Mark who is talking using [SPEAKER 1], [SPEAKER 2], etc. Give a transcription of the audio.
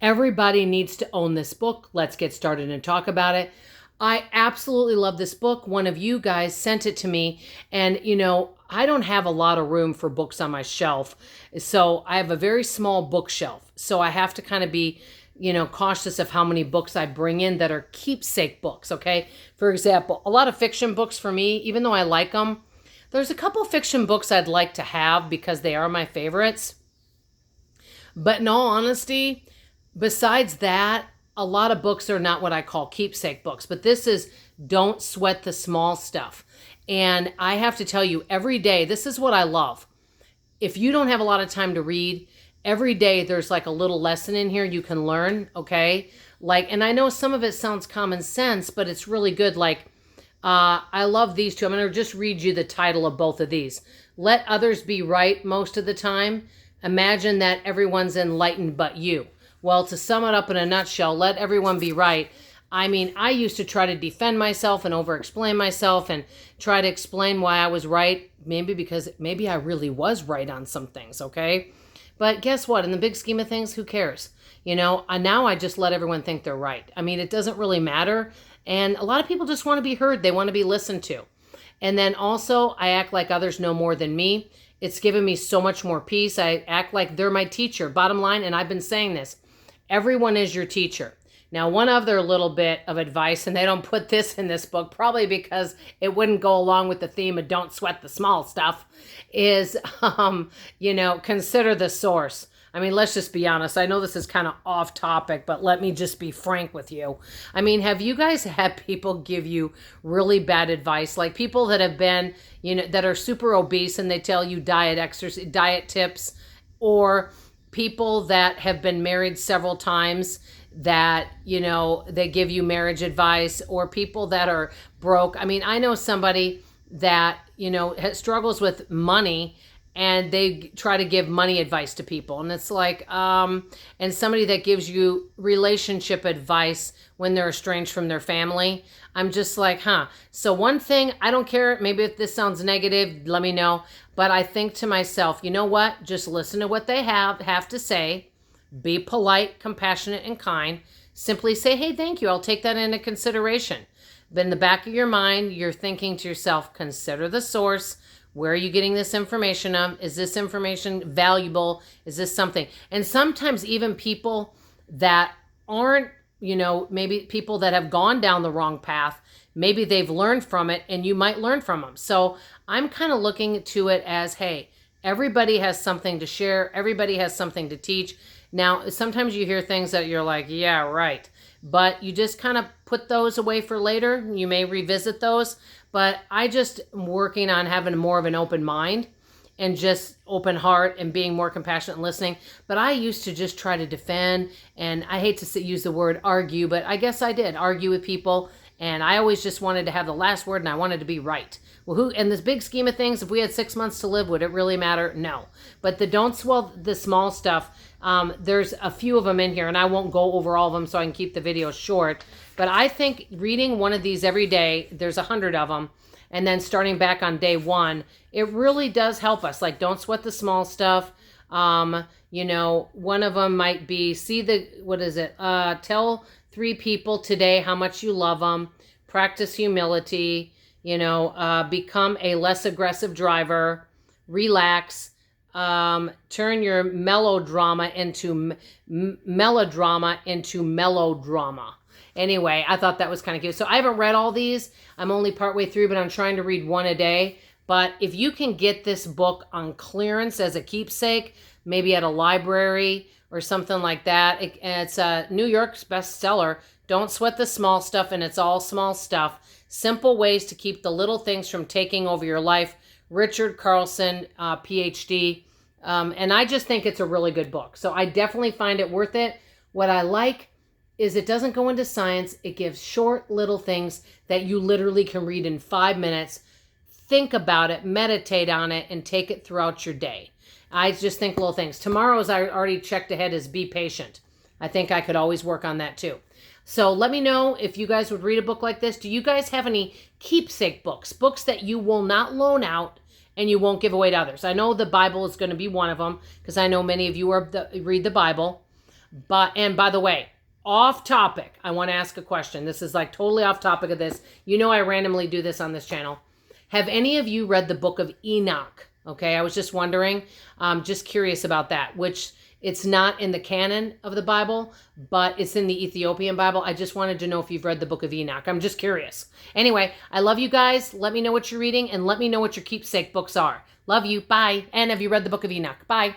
[SPEAKER 1] Everybody needs to own this book. Let's get started and talk about it. I absolutely love this book. One of you guys sent it to me, and I don't have a lot of room for books on my shelf. So I have a very small bookshelf. So I have to kind of be, cautious of how many books I bring in that are keepsake books, okay? For example, a lot of fiction books for me, even though I like them, there's a couple fiction books I'd like to have because they are my favorites. But in all honesty, besides that, a lot of books are not what I call keepsake books, but this is don't sweat the small stuff. And I have to tell you, every day, this is what I love. If you don't have a lot of time to read, every day there's like a little lesson in here you can learn, okay? And I know some of it sounds common sense, but it's really good. I love these two. I'm going to just read you the title of both of these. Let others be right most of the time. Imagine that everyone's enlightened but you. Well, to sum it up in a nutshell, let everyone be right. I mean, I used to try to defend myself and over-explain myself and try to explain why I was right, maybe I really was right on some things, okay? But guess what? In the big scheme of things, who cares? Now I just let everyone think they're right. I mean, it doesn't really matter. And a lot of people just want to be heard. They want to be listened to. And then also, I act like others know more than me. It's given me so much more peace. I act like they're my teacher. Bottom line, and I've been saying this, everyone is your teacher. Now, one other little bit of advice, and they don't put this in this book, probably because it wouldn't go along with the theme of don't sweat the small stuff, is, consider the source. I mean, let's just be honest. I know this is kind of off topic, but let me just be frank with you. I mean, have you guys had people give you really bad advice? Like people that have been, that are super obese and they tell you diet tips, or people that have been married several times that, they give you marriage advice, or people that are broke. I mean, I know somebody that, struggles with money and they try to give money advice to people. And it's like, and somebody that gives you relationship advice when they're estranged from their family. I'm just like, So one thing, I don't care, maybe if this sounds negative, let me know. But I think to myself, you know what? Just listen to what they have to say. Be polite, compassionate, and kind. Simply say, hey, thank you. I'll take that into consideration. But in the back of your mind, you're thinking to yourself, consider the source. Where are you getting this information from? Is this information valuable? Is this something? And sometimes even people that aren't, maybe people that have gone down the wrong path, maybe they've learned from it and you might learn from them. So I'm kind of looking to it as, hey, everybody has something to share. Everybody has something to teach. Now, sometimes you hear things that you're like, yeah, right. But you just kind of put those away for later. You may revisit those. But I just am working on having more of an open mind and just open heart and being more compassionate and listening. But I used to just try to defend, and I hate to use the word argue, but I guess I did argue with people. And I always just wanted to have the last word, and I wanted to be right. Well, in this big scheme of things, if we had 6 months to live, would it really matter? No. But don't swell the small stuff. There's a few of them in here, and I won't go over all of them so I can keep the video short. But I think reading one of these every day, there's 100 of them, and then starting back on day one, it really does help us. Like, don't sweat the small stuff. One of them might be, tell 3 people today how much you love them. Practice humility. Become a less aggressive driver. Relax. Turn your melodrama into melodrama. Anyway, I thought that was kind of cute. So I haven't read all these. I'm only partway through, but I'm trying to read one a day. But if you can get this book on clearance as a keepsake, maybe at a library or something like that. It's a New York's bestseller. Don't sweat the small stuff, and it's all small stuff. Simple ways to keep the little things from taking over your life. Richard Carlson, PhD. And I just think it's a really good book. So I definitely find it worth it. What I like is it doesn't go into science. It gives short little things that you literally can read in 5 minutes. Think about it, meditate on it, and take it throughout your day. I just think little things. Tomorrow's, I already checked ahead, is be patient. I think I could always work on that too. So let me know if you guys would read a book like this. Do you guys have any keepsake books? Books that you will not loan out and you won't give away to others. I know the Bible is going to be one of them because I know many of you read the Bible. And by the way, off topic, I want to ask a question. This is like totally off topic of this. You know I randomly do this on this channel. Have any of you read the book of Enoch? Okay, I was just wondering, just curious about that, which it's not in the canon of the Bible, but it's in the Ethiopian Bible. I just wanted to know if you've read the book of Enoch. I'm just curious. Anyway, I love you guys. Let me know what you're reading and let me know what your keepsake books are. Love you. Bye. And have you read the book of Enoch? Bye.